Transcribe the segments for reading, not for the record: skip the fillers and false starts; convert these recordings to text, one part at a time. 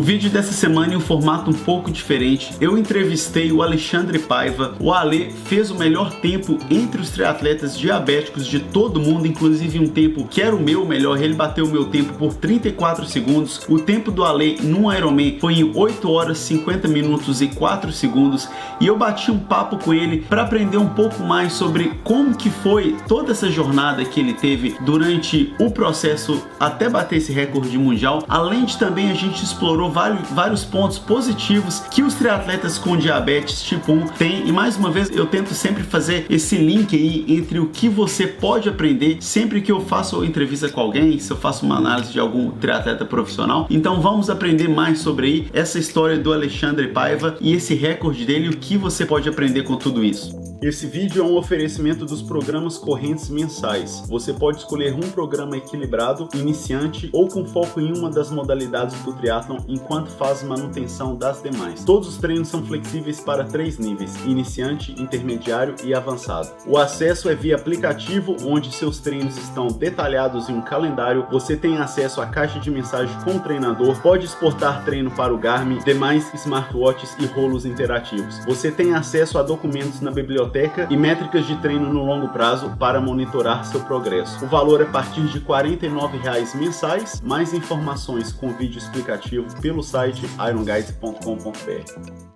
vídeo dessa semana em um formato um pouco diferente. Eu entrevistei o Alexandre Paiva. O Ale fez o melhor tempo entre os triatletas diabéticos de todo mundo, inclusive um tempo que era o meu melhor. Ele bateu o meu tempo por 34 segundos. O tempo do Ale num Ironman foi em 8 horas, 50 minutos e 4 segundos. E eu bati um papo com ele para aprender um pouco mais sobre como que foi toda essa jornada que ele teve durante o processo até bater esse recorde mundial. Além de também a gente explorou vários pontos positivos que os triatletas com diabetes tipo 1 têm. E mais uma vez eu tento sempre fazer esse link aí entre o que você pode aprender sempre que eu faço entrevista com alguém, se eu faço uma análise de algum triatleta profissional. Então vamos aprender mais sobre aí essa história do Alexandre Paiva e esse recorde dele e o que você pode aprender com tudo isso. Esse vídeo é um oferecimento dos programas correntes mensais. Você pode escolher um programa equilibrado, iniciante ou com foco em uma das modalidades do triatlon enquanto faz manutenção das demais. Todos os treinos são flexíveis para 3 níveis: iniciante, intermediário e avançado. O acesso é via aplicativo, onde seus treinos estão detalhados em um calendário. Você tem acesso à caixa de mensagem com o treinador, pode exportar treino para o Garmin, demais smartwatches e rolos interativos. Você tem acesso a documentos na biblioteca e métricas de treino no longo prazo para monitorar seu progresso. O valor é a partir de R$ 49,00 mensais. Mais informações com vídeo explicativo pelo site ironguides.com.br.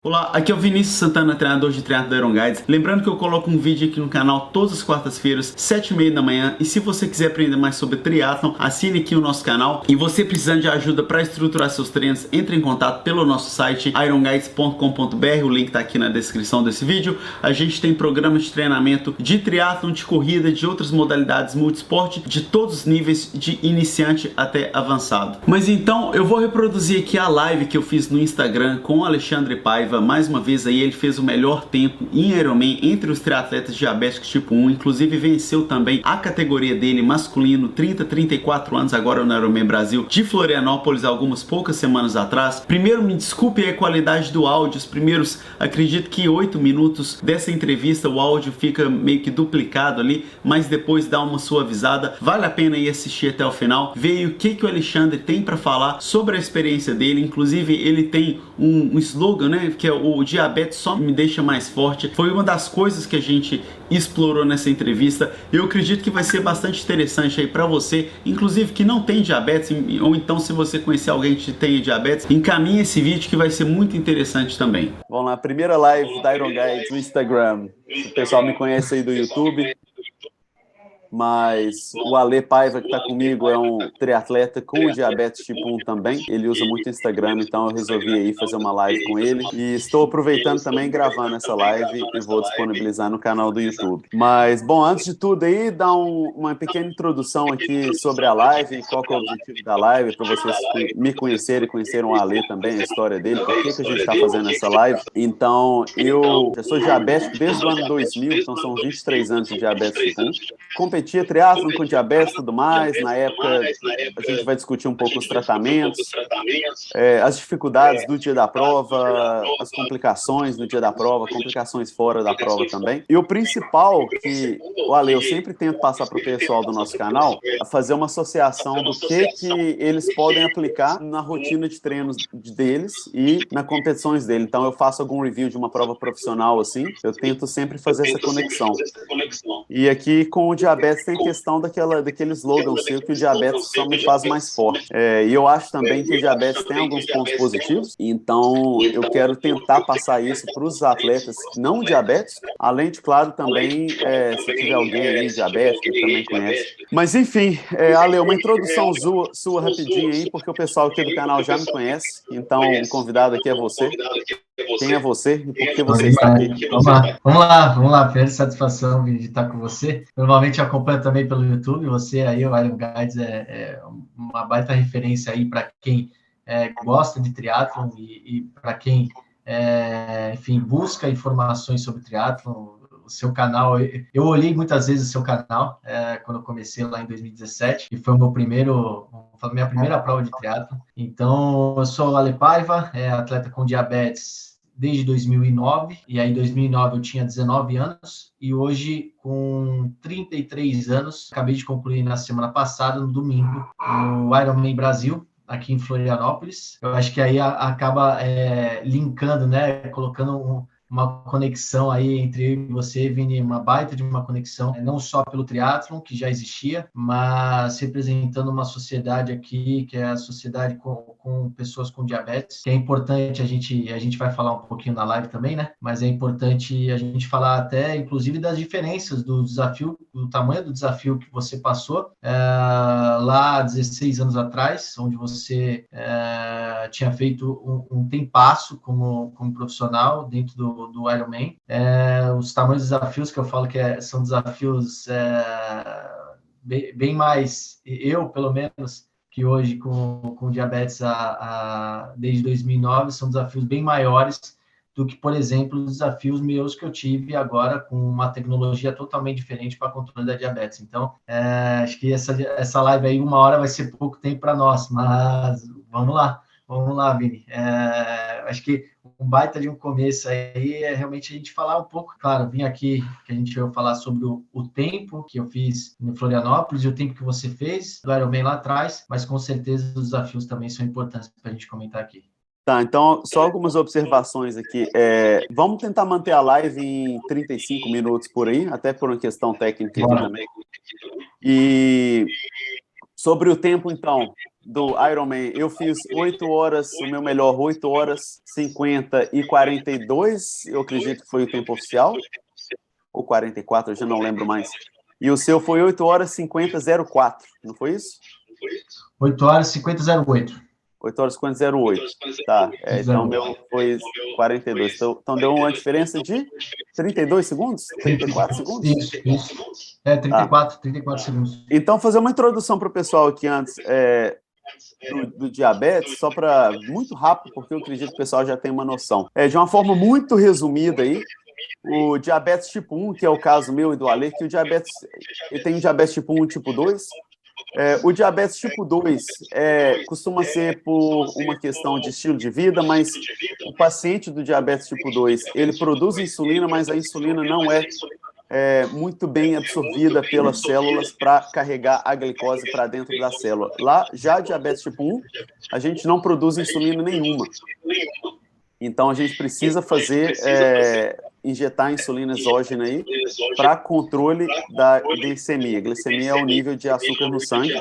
Olá, aqui é o Vinícius Santana, treinador de triatlo da Iron Guides. Lembrando que eu coloco um vídeo aqui no canal todas as quartas-feiras, 7h30 da manhã. E se você quiser aprender mais sobre triatlon, assine aqui o nosso canal. E você precisando de ajuda para estruturar seus treinos, entre em contato pelo nosso site ironguides.com.br. O link está aqui na descrição desse vídeo. A gente tem programas de treinamento de triatlon, de corrida, de outras modalidades multisport, de todos os níveis, de iniciante até avançado. Mas então eu vou reproduzir aqui a live que eu fiz no Instagram com o Alexandre Paiva. Mais uma vez aí ele fez o melhor tempo em Ironman entre os triatletas diabéticos tipo 1, inclusive venceu também a categoria dele masculino, 30-34 anos agora no Ironman Brasil de Florianópolis, algumas poucas semanas atrás. Primeiro, me desculpe a qualidade do áudio, os primeiros, acredito que 8 minutos dessa entrevista o áudio fica meio que duplicado ali, mas depois dá uma suavizada. Vale a pena ir assistir até o final, ver o que o Alexandre tem para falar sobre a experiência dele. Inclusive ele tem um slogan, né, que é o diabetes só me deixa mais forte. Foi uma das coisas que a gente explorou nessa entrevista. Eu acredito que vai ser bastante interessante aí para você, inclusive que não tem diabetes, ou então se você conhecer alguém que tenha diabetes, encaminhe esse vídeo que vai ser muito interessante também. Vamos lá, primeira live da Iron Guides no Instagram. O pessoal me conhece aí do YouTube, mas o Ale Paiva que está comigo é um triatleta com diabetes tipo 1 também. Ele usa muito Instagram, então eu resolvi aí fazer uma live com ele. E estou aproveitando também gravando essa live e vou disponibilizar no canal do YouTube. Mas, bom, antes de tudo aí, dar uma pequena introdução aqui sobre a live, qual que é o objetivo da live, para vocês me conhecerem e conhecerem o Ale também, a história dele, por que a gente está fazendo essa live. Então, eu já sou diabético desde o ano 2000, então são 23 anos de diabetes tipo 1. Competia triatlon com diabetes e tudo mais. Na época, a gente vai discutir um pouco os tratamentos, as dificuldades do dia da prova, as complicações do dia da prova, complicações fora da prova também. E o principal que, Ale, eu sempre tento passar para o pessoal do nosso canal, a fazer uma associação do que eles podem aplicar na rotina de treinos deles e nas competições dele. Então, eu faço algum review de uma prova profissional, assim, eu tento sempre fazer essa conexão. E aqui, com o diabetes, tem questão daquele slogan seu que o diabetes só me faz mais forte. E eu acho também que o diabetes tem alguns pontos positivos, então eu quero tentar passar isso para os atletas não diabéticos, além de, claro, também se tiver alguém aí diabético que também conhece. Mas enfim, Ale, uma introdução sua rapidinho aí, porque o pessoal aqui do canal já me conhece, então o convidado aqui é você. Quem é você e por que você está aqui? Vamos lá. Primeira satisfação de estar com você. Normalmente eu acompanho também pelo YouTube, você aí, o Iron Guides, é uma baita referência aí para quem gosta de triatlon e para quem, enfim, busca informações sobre triatlon. O seu canal, eu olhei muitas vezes o seu canal quando eu comecei lá em 2017, e foi minha primeira prova de triatlon. Então, eu sou o Ale Paiva, atleta com diabetes desde 2009, e aí em 2009 eu tinha 19 anos, e hoje com 33 anos, acabei de concluir na semana passada, no domingo, o Ironman Brasil, aqui em Florianópolis. Eu acho que aí acaba linkando, né, colocando uma conexão aí entre eu e você, Vini, uma baita de uma conexão, não só pelo triatlon, que já existia, mas representando uma sociedade aqui, que é a sociedade com pessoas com diabetes, que é importante, a gente vai falar um pouquinho na live também, né? Mas é importante a gente falar até, inclusive, das diferenças do desafio, do tamanho do desafio que você passou lá há 16 anos atrás, onde você tinha feito um tempasso como profissional dentro do Ironman. Os tamanhos dos desafios que eu falo que são desafios bem mais, eu pelo menos, que hoje com diabetes desde 2009, são desafios bem maiores do que, por exemplo, os desafios meus que eu tive agora com uma tecnologia totalmente diferente para controle da diabetes. Então, acho que essa live aí, 1 hora vai ser pouco tempo para nós, mas vamos lá, Vini. Acho que um baita de um começo aí é realmente a gente falar um pouco, claro, vim aqui que a gente vai falar sobre o tempo que eu fiz em Florianópolis e o tempo que você fez do Ironman lá atrás, mas com certeza os desafios também são importantes para a gente comentar aqui. Tá, então, só algumas observações aqui. Vamos tentar manter a live em 35 minutos por aí, até por uma questão técnica aqui também. E sobre o tempo, então, do Ironman, eu fiz 8 horas, o meu melhor, 8 horas, 50 e 42, eu acredito que foi o tempo oficial, ou 44, eu já não lembro mais. E o seu foi 8 horas, 50, 04, não foi isso? 8 horas, 50, 08. 8 horas 50,08. Tá, então o meu foi 42. Então deu uma diferença de 32 segundos? 34 segundos? Isso. 34 segundos. Então, fazer uma introdução para o pessoal aqui antes do diabetes, só para muito rápido, porque eu acredito que o pessoal já tem uma noção. De uma forma muito resumida aí, o diabetes tipo 1, que é o caso meu e do Ale, que ele tem diabetes tipo 1 e tipo 2. O diabetes tipo 2 costuma ser por uma questão de estilo de vida, mas o paciente do diabetes tipo 2, ele produz insulina, mas a insulina não é muito bem absorvida pelas células para carregar a glicose para dentro da célula. Lá, já diabetes tipo 1, a gente não produz insulina nenhuma. Então, a gente precisa injetar insulina exógena aí para controle da glicemia. Glicemia é o nível de açúcar no sangue.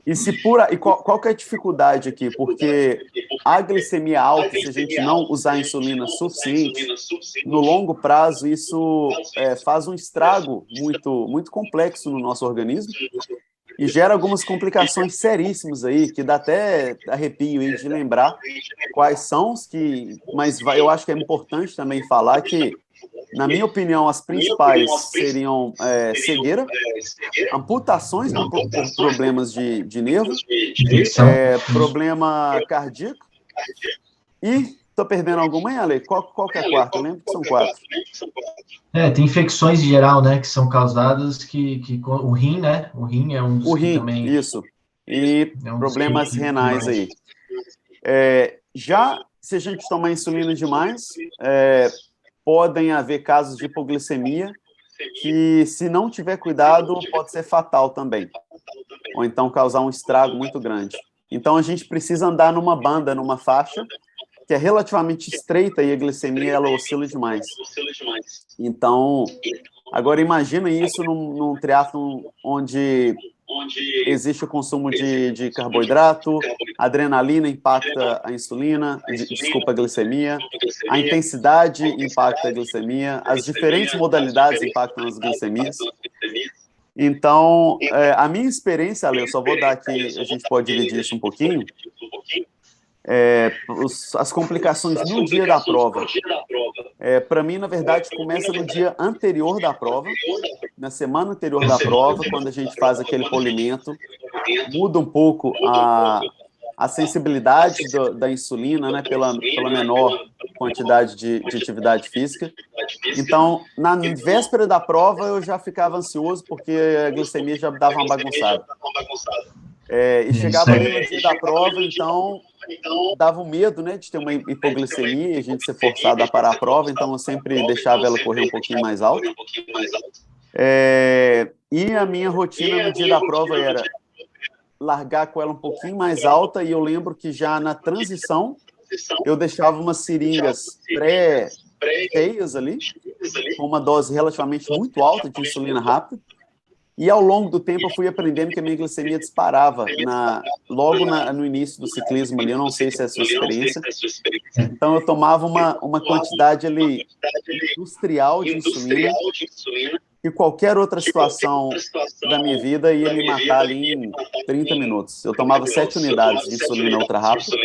E qual que é a dificuldade aqui? Porque a glicemia alta, se a gente não usar insulina suficiente, no longo prazo, isso faz um estrago muito, muito complexo no nosso organismo e gera algumas complicações seríssimas aí, que dá até arrepio aí de lembrar quais são mas eu acho que é importante também falar que, na minha opinião, as principais seriam cegueira, amputações por problemas de nervo, problema cardíaco e... Estou perdendo alguma, hein, Ale? Qual que é a quarta? Eu lembro que são 4. Tem infecções em geral, né, que são causadas o rim, né? O rim é um dos que também... Isso. E problemas renais aí. Já se a gente tomar insulina demais, podem haver casos de hipoglicemia que, se não tiver cuidado, pode ser fatal também. Ou então causar um estrago muito grande. Então, a gente precisa andar numa banda, numa faixa, que é relativamente estreita e a glicemia ela oscila demais. Então, agora imagina isso num triatlon onde existe o consumo de carboidrato, a adrenalina impacta a insulina, a glicemia, a intensidade impacta a glicemia, as diferentes modalidades impactam as glicemias. Então, a minha experiência, Ale, eu só vou dar aqui, a gente pode dividir isso um pouquinho, as complicações no dia da prova. Para mim, na verdade, começa no dia anterior da prova, na semana anterior da prova, quando a gente faz aquele polimento, muda um pouco a sensibilidade da insulina, né, pela menor quantidade de atividade física. Então, na véspera da prova, eu já ficava ansioso, porque a glicemia já dava uma bagunçada. E chegava ali no dia da prova, então dava um medo, né, de ter uma hipoglicemia e a gente ser forçado a parar a prova, então eu sempre deixava ela correr um pouquinho mais alto. E a minha rotina no dia da prova era largar com ela um pouquinho mais alta, e eu lembro que já na transição eu deixava umas seringas pré-cheias ali, com uma dose relativamente muito alta de insulina rápida, e ao longo do tempo eu fui aprendendo que a minha glicemia disparava no início do ciclismo ali, eu não sei se é a sua experiência, então eu tomava uma quantidade ali industrial de insulina, e qualquer outra situação da minha vida ia me matar ali em 30 minutos. Eu tomava 7 unidades de insulina ultra rápida.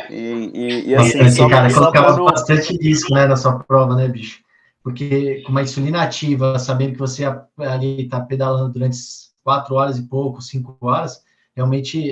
E assim, bastante, cara, só para colocava não... bastante risco, né, na sua prova, né, bicho? Porque com uma insulina ativa, sabendo que você ali está pedalando durante 4 horas e pouco, 5 horas, realmente,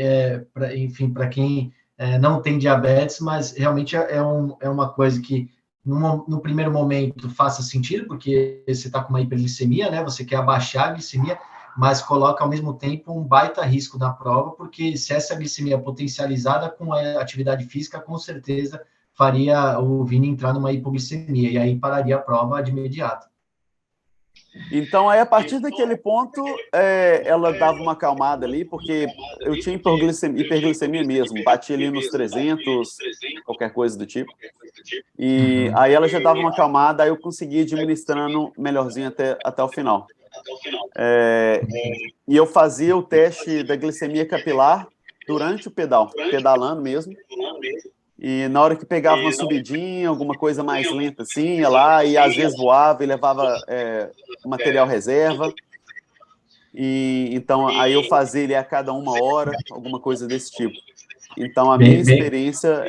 enfim, para quem não tem diabetes, mas realmente é uma coisa que no primeiro momento faça sentido, porque você está com uma hiperglicemia, né? Você quer abaixar a glicemia, mas coloca ao mesmo tempo um baita risco na prova, porque se essa glicemia é potencializada com a atividade física, com certeza faria o Vini entrar numa hipoglicemia, e aí pararia a prova de imediato. Então, aí, a partir daquele ponto, ela dava uma acalmada ali, porque eu tinha hiperglicemia mesmo, batia ali nos 300, qualquer coisa do tipo. E aí ela já dava uma acalmada, aí eu conseguia ir administrando melhorzinho até o final. E eu fazia o teste da glicemia capilar durante o pedalando mesmo. E na hora que pegava uma subidinha, alguma coisa mais lenta assim, ia lá e às vezes voava e levava material reserva. E então aí eu fazia ele a cada 1 hora, alguma coisa desse tipo. Então a minha experiência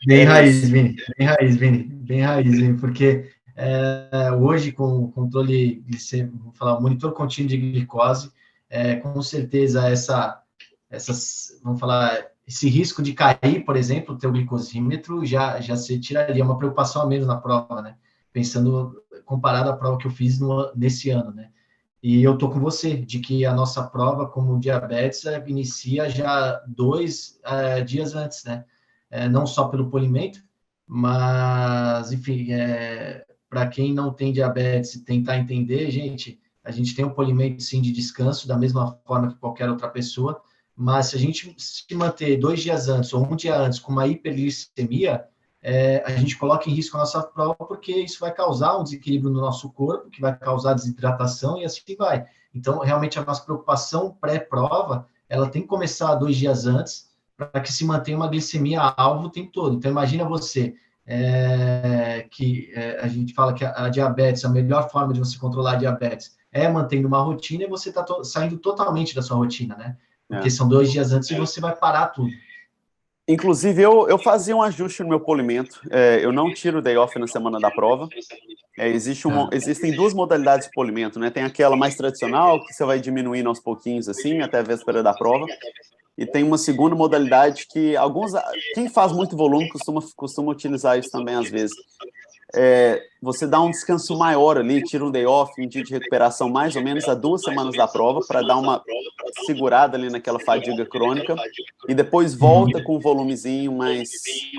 bem era raiz, isso. Vini, bem raiz, Vini, porque hoje com o controle glicêmico, vamos falar, o monitor contínuo de glicose, com certeza vamos falar, esse risco de cair, por exemplo, o teu glicosímetro já se tiraria, uma preocupação a menos na prova, né? Pensando, comparado à prova que eu fiz nesse ano, né? E eu tô com você, de que a nossa prova como diabetes inicia já 2 dias antes, né? Não só pelo polimento, mas, enfim, para quem não tem diabetes e tentar entender, gente, a gente tem um polimento, sim, de descanso, da mesma forma que qualquer outra pessoa, mas se a gente se manter 2 dias antes ou 1 dia antes com uma hiperglicemia, a gente coloca em risco a nossa prova, porque isso vai causar um desequilíbrio no nosso corpo, que vai causar desidratação e assim vai. Então, realmente, a nossa preocupação pré-prova, ela tem que começar 2 dias antes, para que se mantenha uma glicemia alvo o tempo todo. Então, imagina você, a gente fala que a diabetes, a melhor forma de você controlar a diabetes é mantendo uma rotina, e você está saindo totalmente da sua rotina, né? Porque são 2 dias antes e você vai parar tudo. Inclusive, eu fazia um ajuste no meu polimento. Eu não tiro o day off na semana da prova. Existem 2 modalidades de polimento, né? Tem aquela mais tradicional, que você vai diminuindo aos pouquinhos, assim, até a véspera da prova. E tem uma segunda modalidade que quem faz muito volume costuma utilizar isso também às vezes. Você dá um descanso maior ali, tira um day off, um dia de recuperação mais ou menos a 2 semanas da prova, para dar uma segurada ali naquela fadiga crônica, e depois volta com um volumezinho mais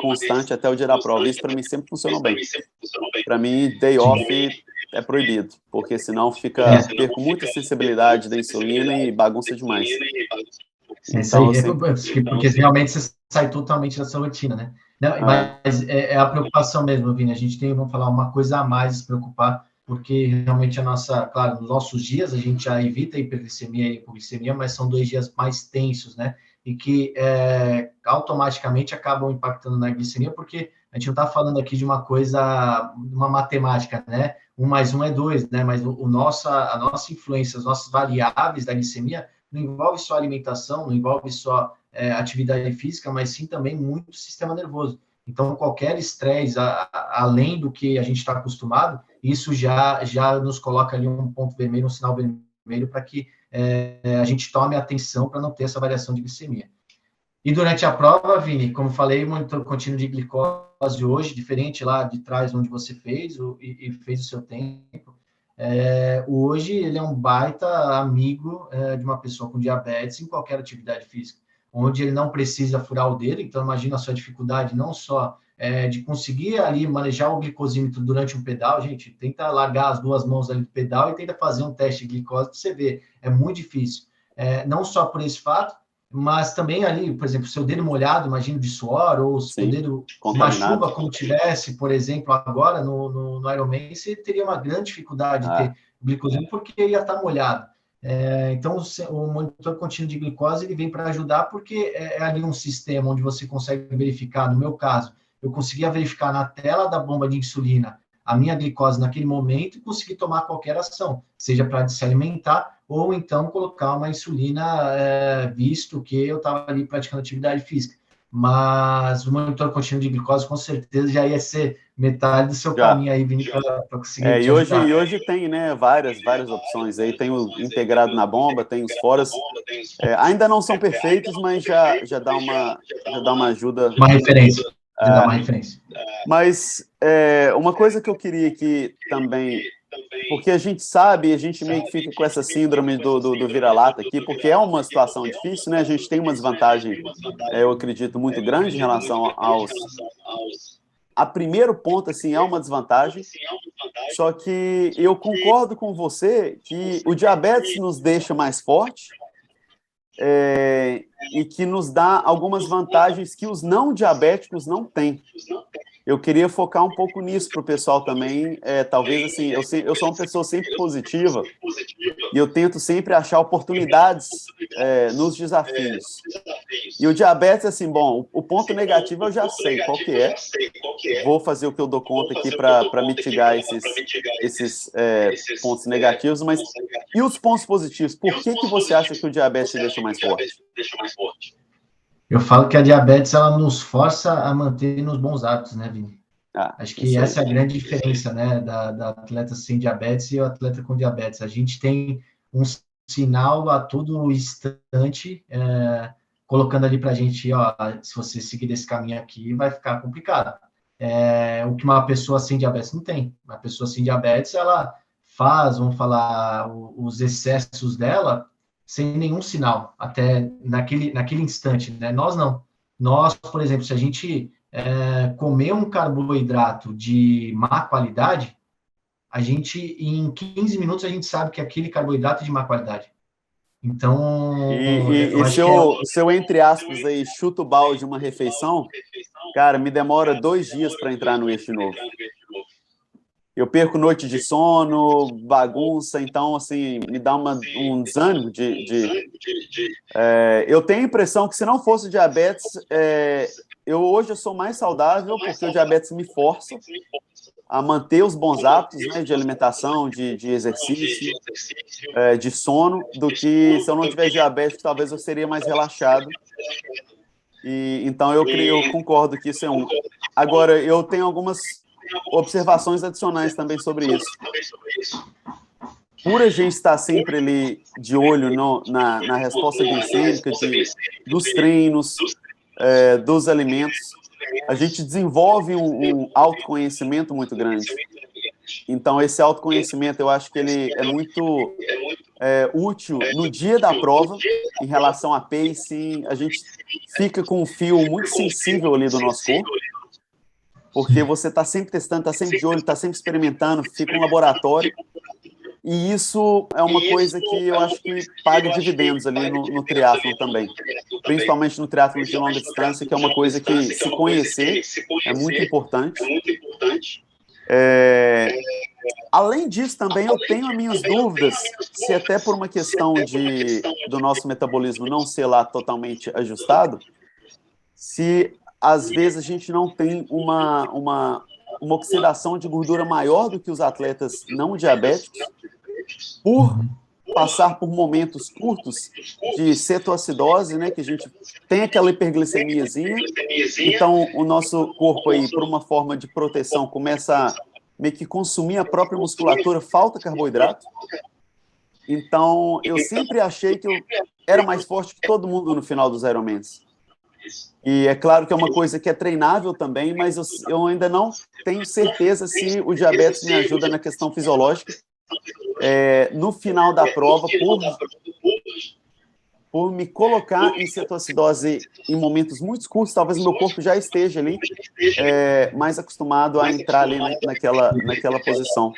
constante até o dia da prova. Isso para mim sempre funcionou bem. Para mim, day off é proibido, porque senão perco muita sensibilidade da insulina e bagunça demais. Isso aí, porque realmente você sai totalmente da sua rotina, né? Não, mas é a preocupação mesmo, Vini. A gente tem, vamos falar, uma coisa a mais se preocupar, porque realmente claro, nos nossos dias a gente já evita a hiperglicemia e hipoglicemia, mas são 2 dias mais tensos, né? E que automaticamente acabam impactando na glicemia, porque a gente não está falando aqui de uma coisa, uma matemática, né? 1 mais 1 é 2, né? Mas a nossa influência, as nossas variáveis da glicemia não envolve só alimentação, não envolve só atividade física, mas sim também muito sistema nervoso. Então, qualquer estresse, além do que a gente está acostumado, isso já nos coloca ali um ponto vermelho, um sinal vermelho, para que a gente tome atenção para não ter essa variação de glicemia. E durante a prova, Vini, como falei, monitor contínuo de glicose hoje, diferente lá de trás onde você fez e fez o seu tempo, hoje ele é um baita amigo de uma pessoa com diabetes em qualquer atividade física, onde ele não precisa furar o dedo. Então, imagina a sua dificuldade não só de conseguir ali manejar o glicosímetro durante um pedal. Gente, tenta largar as 2 mãos ali do pedal e tenta fazer um teste de glicose para você ver, é muito difícil. não só por esse fato, mas também ali, por exemplo, seu dedo molhado, imagino, de suor, ou seu dedo uma chuva, como tivesse, por exemplo, agora no Ironman, você teria uma grande dificuldade de ter glicosímetro, porque ia estar molhado. Então, o monitor contínuo de glicose ele vem para ajudar, porque é ali um sistema onde você consegue verificar, no meu caso, eu conseguia verificar na tela da bomba de insulina a minha glicose naquele momento e conseguir tomar qualquer ação, seja para se alimentar ou então colocar uma insulina, visto que eu estava ali praticando atividade física. Mas o monitor contínuo de glicose, com certeza, já ia ser metade do seu caminho aí, vindo para conseguir te ajudar. E hoje tem, né, várias opções aí, tem o integrado na bomba, tem os foras, ainda não são perfeitos, mas já dá uma ajuda. Uma referência. Já dá uma referência. Mas uma coisa que eu queria aqui também, porque a gente sabe, a gente meio que fica com essa síndrome do vira-lata aqui, porque é uma situação difícil, né? A gente tem uma desvantagem, eu acredito, muito grande em relação a primeiro ponto, assim, é uma desvantagem, só que eu concordo com você que o diabetes nos deixa mais forte, e que nos dá algumas vantagens que os não diabéticos não têm. Eu queria focar um pouco nisso para o pessoal também. Talvez, assim, eu sou uma pessoa sempre positiva e eu tento sempre achar oportunidades nos desafios. E o diabetes, assim, bom, o ponto negativo eu já sei qual que é. Vou fazer o que eu dou conta aqui para mitigar esses pontos negativos, mas e os pontos positivos? Por que você acha que o diabetes te deixa mais forte? Eu falo que a diabetes, ela nos força a manter nos bons hábitos, né, Vini? Acho que essa é a grande diferença, né, da atleta sem diabetes e o atleta com diabetes. A gente tem um sinal a todo instante, colocando ali pra gente, ó, se você seguir esse caminho aqui, vai ficar complicado. O que uma pessoa sem diabetes não tem. Uma pessoa sem diabetes, ela faz, vamos falar, os excessos dela sem nenhum sinal, até naquele instante, né? Nós não. Nós, por exemplo, se a gente comer um carboidrato de má qualidade, a gente, em 15 minutos, a gente sabe que aquele carboidrato é de má qualidade. Então, se eu, entre aspas, aí, chuto o balde de uma refeição, cara, me demora 2 dias para entrar no eixo novo. Eu perco noite de sono, bagunça, então, assim, me dá um desânimo eu tenho a impressão que se não fosse diabetes, hoje eu sou mais saudável porque o diabetes me força a manter os bons hábitos, né, de alimentação, de exercício, de sono, do que se eu não tivesse diabetes, talvez eu seria mais relaxado. Então, eu concordo que isso é um. Agora, eu tenho algumas observações adicionais também sobre isso. Por a gente estar sempre ali de olho na resposta glicêmica dos treinos, dos alimentos, a gente desenvolve um autoconhecimento muito grande. Então, esse autoconhecimento, eu acho que ele é muito útil no dia da prova, em relação a pacing. A gente fica com um fio muito sensível ali do nosso corpo, porque você está sempre testando, está sempre de olho, está sempre experimentando, fica um laboratório, e isso é uma coisa que eu acho que paga dividendos ali no triatlon também, principalmente no triatlon de longa distância, que é uma coisa que, se conhecer, é muito importante. Além disso, também eu tenho as minhas dúvidas, se até por uma questão do nosso metabolismo não ser lá totalmente ajustado, se às vezes a gente não tem uma oxidação de gordura maior do que os atletas não diabéticos, por passar por momentos curtos de cetoacidose, né, que a gente tem aquela hiperglicemiazinha, então o nosso corpo aí, por uma forma de proteção, começa a meio que consumir a própria musculatura, falta carboidrato. Então, eu sempre achei que eu era mais forte que todo mundo no final dos Ironmans. E é claro que é uma coisa que é treinável também, mas eu ainda não tenho certeza se o diabetes me ajuda na questão fisiológica. No final da prova, por me colocar em cetoacidose em momentos muito curtos, talvez o meu corpo já esteja ali mais acostumado a entrar ali naquela posição.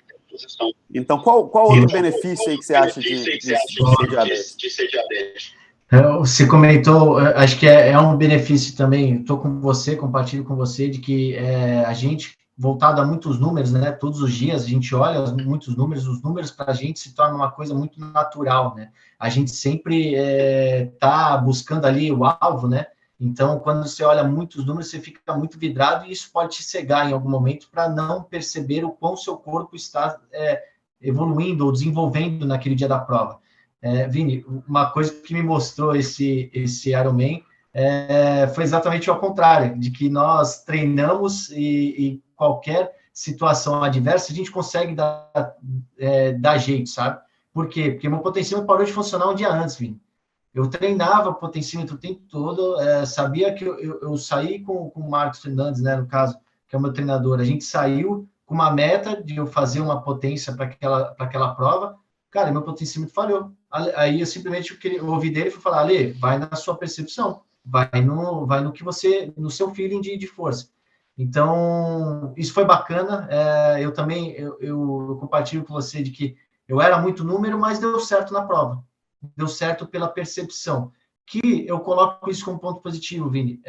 Então, qual outro benefício aí que você acha de ser diabético? Você comentou, acho que é um benefício também, estou com você, compartilho com você, de que a gente, voltado a muitos números, né, todos os dias a gente olha muitos números, os números para a gente se torna uma coisa muito natural, né, a gente sempre está buscando ali o alvo, né, então quando você olha muitos números, você fica muito vidrado e isso pode te cegar em algum momento para não perceber o quão seu corpo está evoluindo ou desenvolvendo naquele dia da prova. Vini, uma coisa que me mostrou esse Ironman foi exatamente o contrário, de que nós treinamos e qualquer situação adversa a gente consegue dar jeito, sabe? Por quê? Porque meu potencímetro parou de funcionar um dia antes, Vini. Eu treinava potencímetro o tempo todo, sabia que eu saí com o Marcos Fernandes, né, no caso, que é o meu treinador, a gente saiu com uma meta de eu fazer uma potência para aquela prova. Cara, meu potencímetro falhou. Aí eu simplesmente ouvi dele e fui falar, Ale, vai na sua percepção, vai no que você, no seu feeling de força. Então, isso foi bacana. Eu também, eu compartilho com você de que eu era muito número, mas deu certo na prova. Deu certo pela percepção. Que eu coloco isso como ponto positivo, Vini.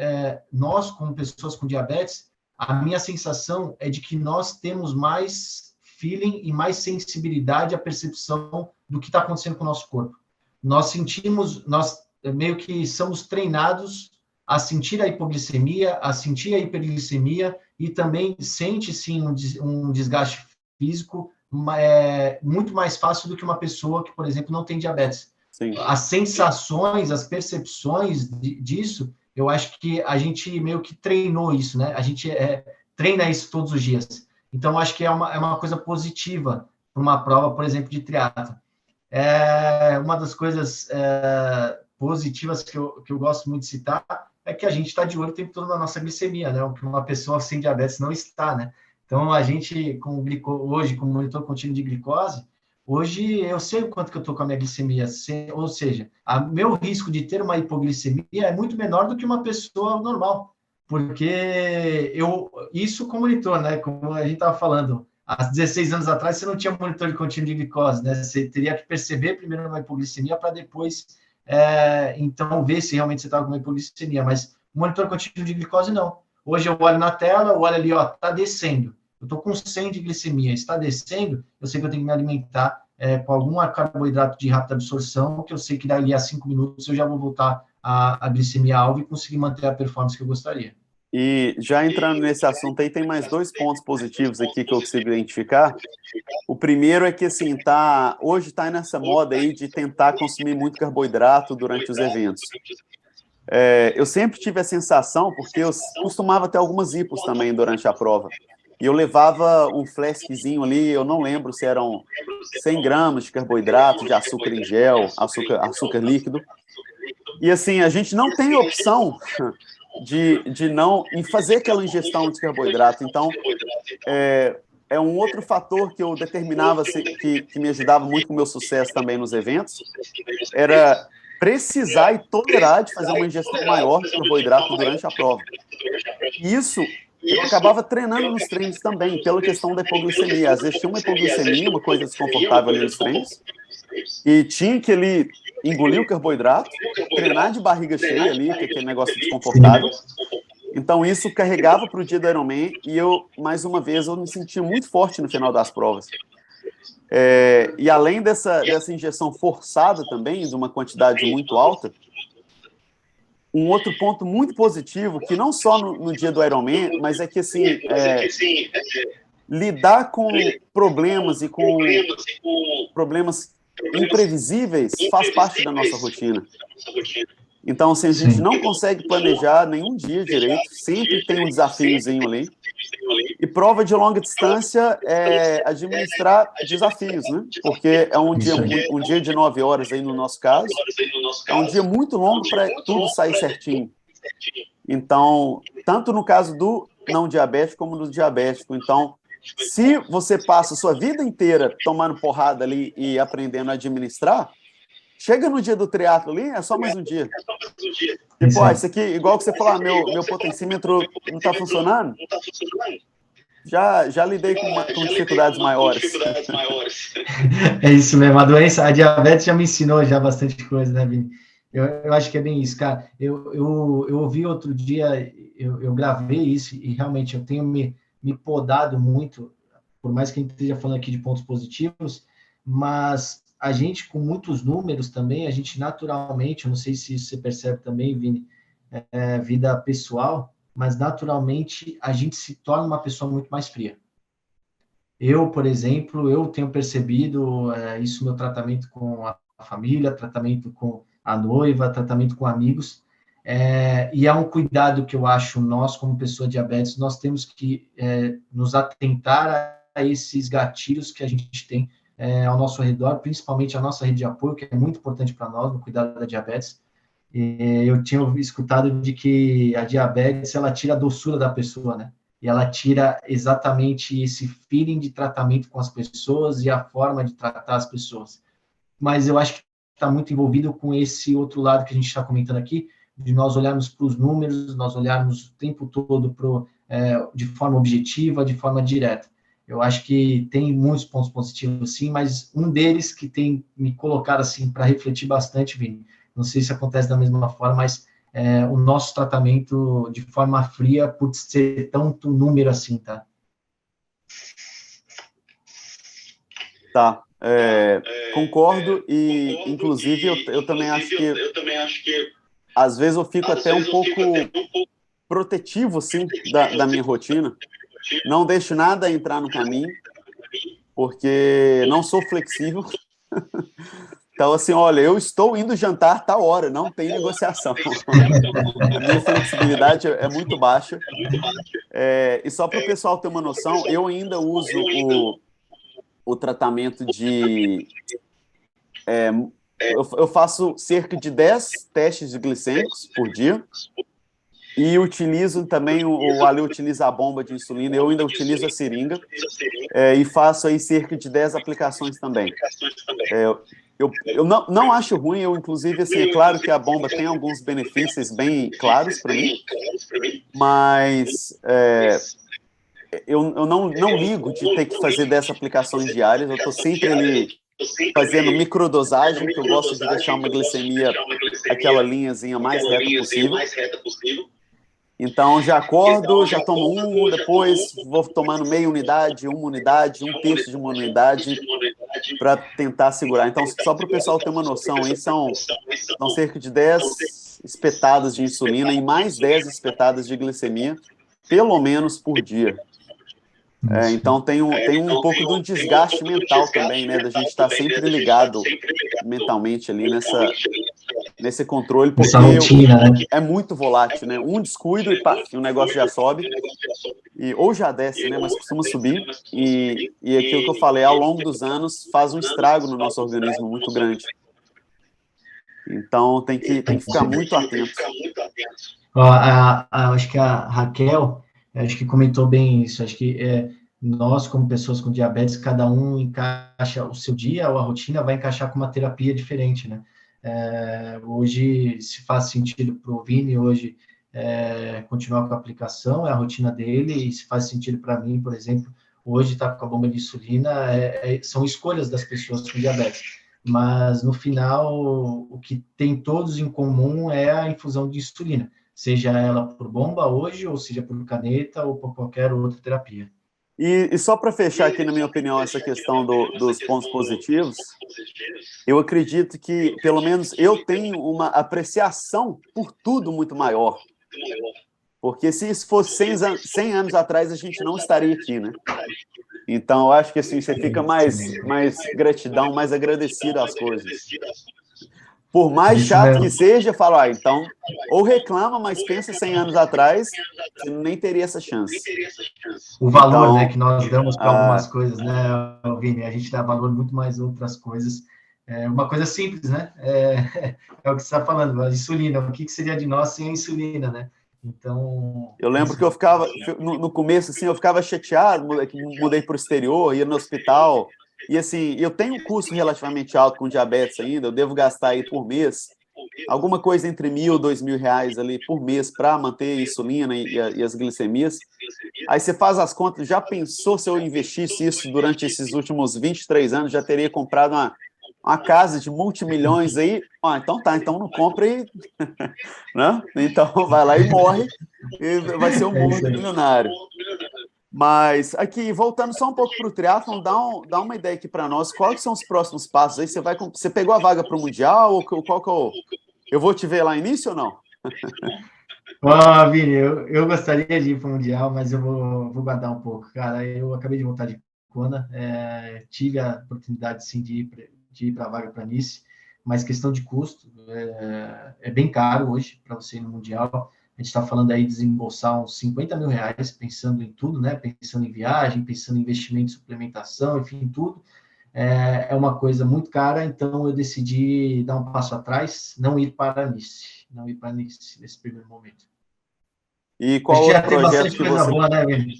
Nós, como pessoas com diabetes, a minha sensação é de que nós temos mais feeling e mais sensibilidade à percepção do que está acontecendo com o nosso corpo. Nós meio que somos treinados a sentir a hipoglicemia, a sentir a hiperglicemia e também sente, sim, um desgaste físico muito mais fácil do que uma pessoa que, por exemplo, não tem diabetes. Sim. As sensações, as percepções disso, eu acho que a gente meio que treinou isso, né? A gente treina isso todos os dias. Então, acho que é uma coisa positiva para uma prova, por exemplo, de triatlo. Uma das coisas positivas que eu gosto muito de citar é que a gente está de olho o tempo todo na nossa glicemia, né? O que uma pessoa sem diabetes não está, né? Então, a gente, hoje, com monitor contínuo de glicose, hoje eu sei o quanto que eu estou com a minha glicemia, ou seja, meu risco de ter uma hipoglicemia é muito menor do que uma pessoa normal, porque isso com monitor, né? Como a gente estava falando, há 16 anos atrás você não tinha monitor de contínuo de glicose, né? Você teria que perceber primeiro uma hipoglicemia para depois, então, ver se realmente você estava com uma hipoglicemia, mas monitor contínuo de glicose não. Hoje eu olho na tela, olho ali, ó, tá descendo. Eu tô com 100 de glicemia, está descendo, eu sei que eu tenho que me alimentar com algum carboidrato de rápida absorção, que eu sei que dali a 5 minutos eu já vou voltar a glicemia alvo e conseguir manter a performance que eu gostaria. E já entrando nesse assunto aí, tem mais 2 pontos positivos aqui que eu consigo identificar. O primeiro é que, assim, hoje está nessa moda aí de tentar consumir muito carboidrato durante os eventos. Eu sempre tive a sensação, porque eu costumava ter algumas hipos também durante a prova, e eu levava um flaskzinho ali, eu não lembro se eram 100 gramas de carboidrato, de açúcar em gel, açúcar líquido, e assim, a gente não tem opção de não em fazer aquela ingestão de carboidrato, então é um outro fator que eu determinava, que me ajudava muito com o meu sucesso também nos eventos, era precisar e tolerar de fazer uma ingestão maior de carboidrato durante a prova. Isso eu acabava treinando nos treinos também, pela questão da hipoglicemia. Às vezes tinha uma hipoglicemia, uma coisa desconfortável ali nos treinos, e tinha que ele engolir o carboidrato, treinar de barriga cheia ali, que é aquele negócio desconfortável. Então isso carregava para o dia do Ironman, e mais uma vez, eu me sentia muito forte no final das provas. E além dessa injeção forçada também, de uma quantidade muito alta, um outro ponto muito positivo, que não só no dia do Ironman, mas é que, assim, lidar com problemas e com problemas imprevisíveis faz parte da nossa rotina. Então, assim, a gente não consegue planejar nenhum dia direito, sempre tem um desafiozinho ali. E prova de longa distância é administrar desafios, né? Porque é um dia de 9 horas aí no nosso caso, é um dia muito longo para tudo sair certinho. Então, tanto no caso do não diabético como do diabético. Então, se você passa a sua vida inteira tomando porrada ali e aprendendo a administrar, chega no dia do triatlo ali, é só mais um dia. Tipo, isso aqui, igual que você falou, meu potencímetro não está funcionando. já lidei com dificuldades maiores. É isso mesmo, a diabetes já me ensinou já bastante coisa, né, Vini? Eu acho que é bem isso, cara. Eu ouvi outro dia, eu gravei isso e realmente eu tenho me podado muito, por mais que a gente esteja falando aqui de pontos positivos, mas a gente com muitos números também, a gente naturalmente, eu não sei se você percebe também, Vini, vida pessoal, mas naturalmente a gente se torna uma pessoa muito mais fria. Eu, por exemplo, eu tenho percebido isso no meu tratamento com a família, tratamento com a noiva, tratamento com amigos, e é um cuidado que eu acho nós, como pessoa diabetes, nós temos que nos atentar a esses gatilhos que a gente tem ao nosso redor, principalmente a nossa rede de apoio, que é muito importante para nós no cuidado da diabetes. Eu tinha escutado de que a diabetes, ela tira a doçura da pessoa, né? E ela tira exatamente esse feeling de tratamento com as pessoas e a forma de tratar as pessoas. Mas eu acho que está muito envolvido com esse outro lado que a gente está comentando aqui, de nós olharmos para os números, nós olharmos o tempo todo de forma objetiva, de forma direta. Eu acho que tem muitos pontos positivos, sim, mas um deles que tem me colocado assim para refletir bastante, Vini, não sei se acontece da mesma forma, mas o nosso tratamento de forma fria por ser tanto número assim, tá? Tá, concordo e, inclusive, eu também acho que, às vezes, eu fico até um pouco protetivo, assim, da minha rotina. Não deixo nada entrar no caminho, porque não sou flexível. Então, assim, olha, eu estou indo jantar tal hora, não tem negociação. A minha flexibilidade é muito baixa. E só para o pessoal ter uma noção, eu ainda uso o tratamento de... eu faço cerca de 10 testes de glicêmicos por dia e utilizo também, o Ale utiliza a bomba de insulina, eu ainda utilizo a seringa e faço aí cerca de 10 aplicações também. Eu não acho ruim, eu inclusive, assim, é claro que a bomba tem alguns benefícios bem claros para mim, mas eu não ligo de ter que fazer 10 aplicações diárias, eu estou sempre ali fazendo microdosagem, que eu gosto de deixar uma glicemia, aquela linhazinha mais reta possível. Então, já acordo, já tomo depois vou tomando meia unidade, uma unidade, um terço de uma unidade, para tentar segurar. Então, só para o pessoal ter uma noção, aí são cerca de 10 espetadas de insulina e mais 10 espetadas de glicemia, pelo menos por dia. Então, tem um pouco de um desgaste mental também, né? Da gente estar sempre ligado mentalmente ali nesse controle, porque rotina, né? é muito volátil, né? Um descuido e pá, o negócio já sobe, ou já desce, né? Mas costuma subir, e aquilo que eu falei, ao longo dos anos, faz um estrago no nosso organismo muito grande. Então, tem que ficar muito atento. Acho que a Raquel, acho que comentou bem isso, acho que nós, como pessoas com diabetes, cada um encaixa o seu dia ou a rotina, vai encaixar com uma terapia diferente, né? Hoje, se faz sentido para o Vini, hoje, continuar com a aplicação, é a rotina dele, e se faz sentido para mim, por exemplo, hoje estar com a bomba de insulina, são escolhas das pessoas com diabetes. Mas, no final, o que tem todos em comum é a infusão de insulina, seja ela por bomba hoje, ou seja por caneta, ou por qualquer outra terapia. E só para fechar aqui, na minha opinião, essa questão dos pontos positivos, eu acredito que, pelo menos, eu tenho uma apreciação por tudo muito maior. Porque se isso fosse 100 anos atrás, a gente não estaria aqui, né? Então, eu acho que assim, você fica mais gratidão, mais agradecido às coisas. Por mais chato que seja, fala, então, ou reclama, mas pensa 100 anos atrás, você nem teria essa chance. O valor, né, que nós damos para algumas coisas, né, Vini? A gente dá valor muito mais a outras coisas. Uma coisa simples, né? É o que você está falando, a insulina. O que seria de nós sem a insulina, né? Então... Eu lembro que eu ficava, no começo, assim, eu ficava chateado, mudei para o exterior, ia no hospital... E assim, eu tenho um custo relativamente alto com diabetes ainda, eu devo gastar aí por mês alguma coisa entre R$ 1.000 e R$ 2.000 ali por mês para manter a insulina e as glicemias. Aí você faz as contas, já pensou se eu investisse isso durante esses últimos 23 anos, já teria comprado uma casa de multimilhões aí? Então tá, então não compra e... né? Então vai lá e morre, e vai ser um morro milionário. Mas aqui, voltando só um pouco para o triatlon, dá uma ideia aqui para nós, quais são os próximos passos aí? Você pegou a vaga para o Mundial, ou qual que eu vou te ver lá no início ou não? Vini, eu gostaria de ir para o Mundial, mas eu vou guardar um pouco. Cara, eu acabei de voltar de Kona, tive a oportunidade, sim, de ir para a vaga para Nice, mas questão de custo, é bem caro hoje para você ir no Mundial. A gente está falando aí de desembolsar uns R$ 50.000, pensando em tudo, né? Pensando em viagem, pensando em investimento, suplementação, enfim, tudo. É uma coisa muito cara, então eu decidi dar um passo atrás, não ir para Nice nesse primeiro momento. E qual Acho que já outro teve projeto bastante que coisa você... boa, né, Vini?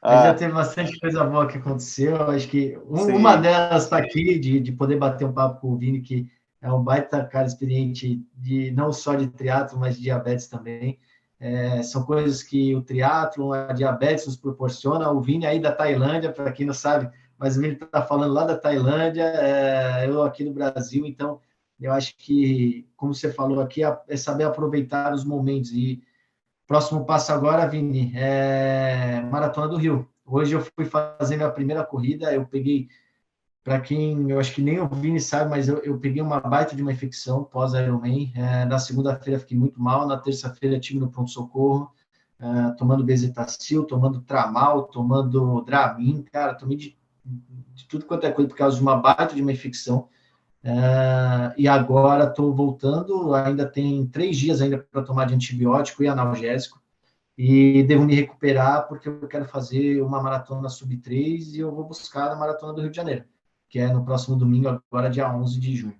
Mas já teve bastante coisa boa que aconteceu. Acho que uma delas está aqui, de poder bater um papo com o Vini, que é um baita cara experiente, não só de triatlo, mas de diabetes também. São coisas que o triatlo, a diabetes nos proporciona. O Vini aí da Tailândia, para quem não sabe, mas o Vini está falando lá da Tailândia, eu aqui no Brasil. Então, eu acho que, como você falou aqui, é saber aproveitar os momentos. E próximo passo agora, Vini, Maratona do Rio. Hoje eu fui fazer minha primeira corrida, eu peguei, para quem, eu acho que nem o Vini sabe, mas eu peguei uma baita de uma infecção pós-Ironman. Na segunda-feira fiquei muito mal, na terça-feira tive no pronto-socorro, tomando Bezetacil, tomando Tramal, tomando Dramin, cara, tomei de tudo quanto é coisa por causa de uma baita de uma infecção. E agora estou voltando, ainda tem 3 dias ainda para tomar de antibiótico e analgésico, e devo me recuperar porque eu quero fazer uma maratona sub-3 e eu vou buscar a maratona do Rio de Janeiro, que é no próximo domingo, agora dia 11 de junho.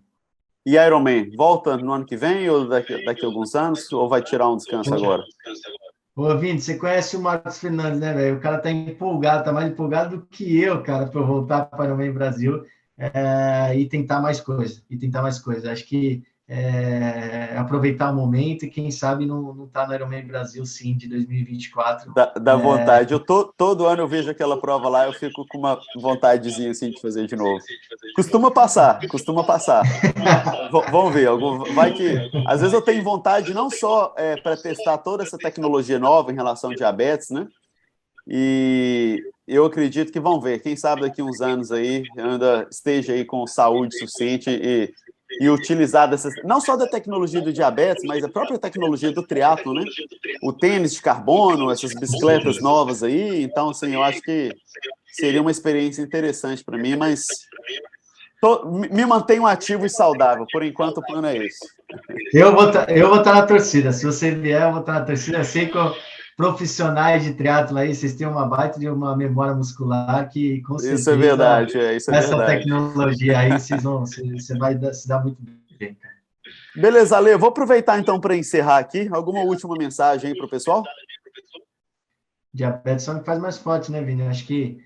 E Ironman, volta no ano que vem ou daqui a alguns anos, ou vai tirar um descanso agora? Ô, Vini, você conhece o Marcos Fernandes, né, velho? O cara tá empolgado, tá mais empolgado do que eu, cara, para voltar para o Ironman Brasil, e tentar mais coisas. Acho que aproveitar o momento e quem sabe não tá no Ironman Brasil, sim, de 2024. Dá vontade. Todo ano eu vejo aquela prova lá, eu fico com uma vontadezinha assim de fazer de novo. Costuma passar. Vamos ver, vai que... Às vezes eu tenho vontade não só para testar toda essa tecnologia nova em relação ao diabetes, né? E eu acredito que vão ver. Quem sabe daqui uns anos aí eu ainda esteja aí com saúde suficiente e utilizar não só da tecnologia do diabetes, mas a própria tecnologia do triatlo, né? O tênis de carbono, essas bicicletas novas aí. Então, assim, eu acho que seria uma experiência interessante para mim, mas me mantenho ativo e saudável. Por enquanto, o plano é esse. Eu vou estar na torcida. Se você vier, eu vou estar na torcida. Eu sei que profissionais de triatlo aí, vocês têm uma baita de uma memória muscular que, com certeza, isso é verdade, essa tecnologia aí, você vai se dar muito bem, cara. Beleza, Ale, vou aproveitar então para encerrar aqui. Alguma última mensagem aí para o pessoal? Diabetes só me faz mais forte, né, Vini? Acho que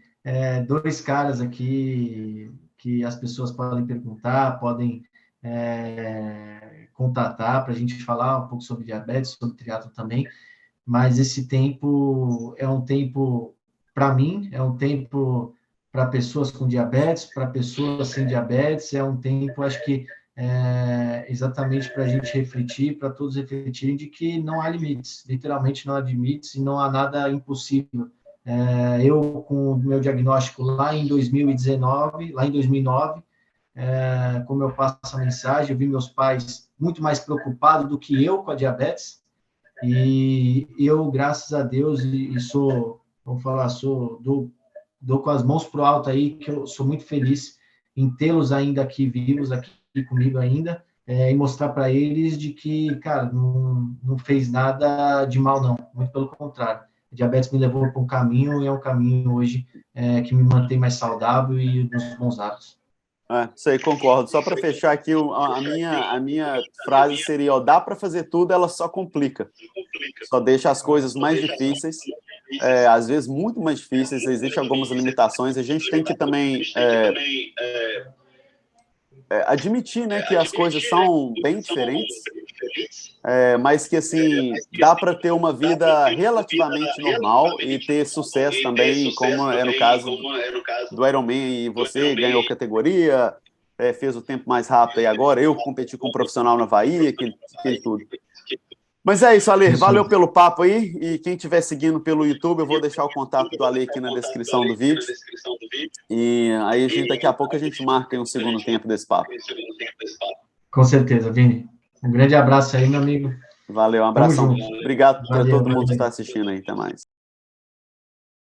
2 caras aqui que as pessoas podem perguntar, podem contatar para a gente falar um pouco sobre diabetes, sobre triatlo também. Mas esse tempo é um tempo, para mim, é um tempo para pessoas com diabetes, para pessoas sem diabetes, é um tempo, acho que, exatamente para a gente refletir, para todos refletirem de que não há limites, literalmente não há limites e não há nada impossível. Eu, com o meu diagnóstico lá em 2019, lá em 2009, como eu passo a mensagem, eu vi meus pais muito mais preocupados do que eu com a diabetes, e eu, graças a Deus, e sou, vamos falar, dou com as mãos pro alto aí, que eu sou muito feliz em tê-los ainda aqui vivos, aqui comigo ainda, e mostrar para eles de que, cara, não fez nada de mal, não. Muito pelo contrário. A diabetes me levou para um caminho, e é um caminho hoje que me mantém mais saudável e nos bons hábitos. Isso aí, concordo. Só para fechar aqui, a minha frase seria, ó, dá para fazer tudo, ela só complica. Só deixa as coisas mais difíceis, às vezes muito mais difíceis, existem algumas limitações, a gente tem que também admitir, né, que as coisas são bem diferentes, mas que, assim, dá para ter uma vida relativamente normal e ter sucesso também, como é no caso do Ironman, e você ganhou categoria, fez o tempo mais rápido aí agora, eu competi com um profissional na Bahia, aquele tudo. Mas é isso, Ale, valeu pelo papo aí, e quem estiver seguindo pelo YouTube, eu vou deixar o contato do Ale aqui na descrição do vídeo, e aí daqui a pouco a gente marca um segundo tempo desse papo. Com certeza, Vini. Um grande abraço aí, meu amigo. Valeu, um abração. Obrigado para todo mundo que está assistindo aí, até mais.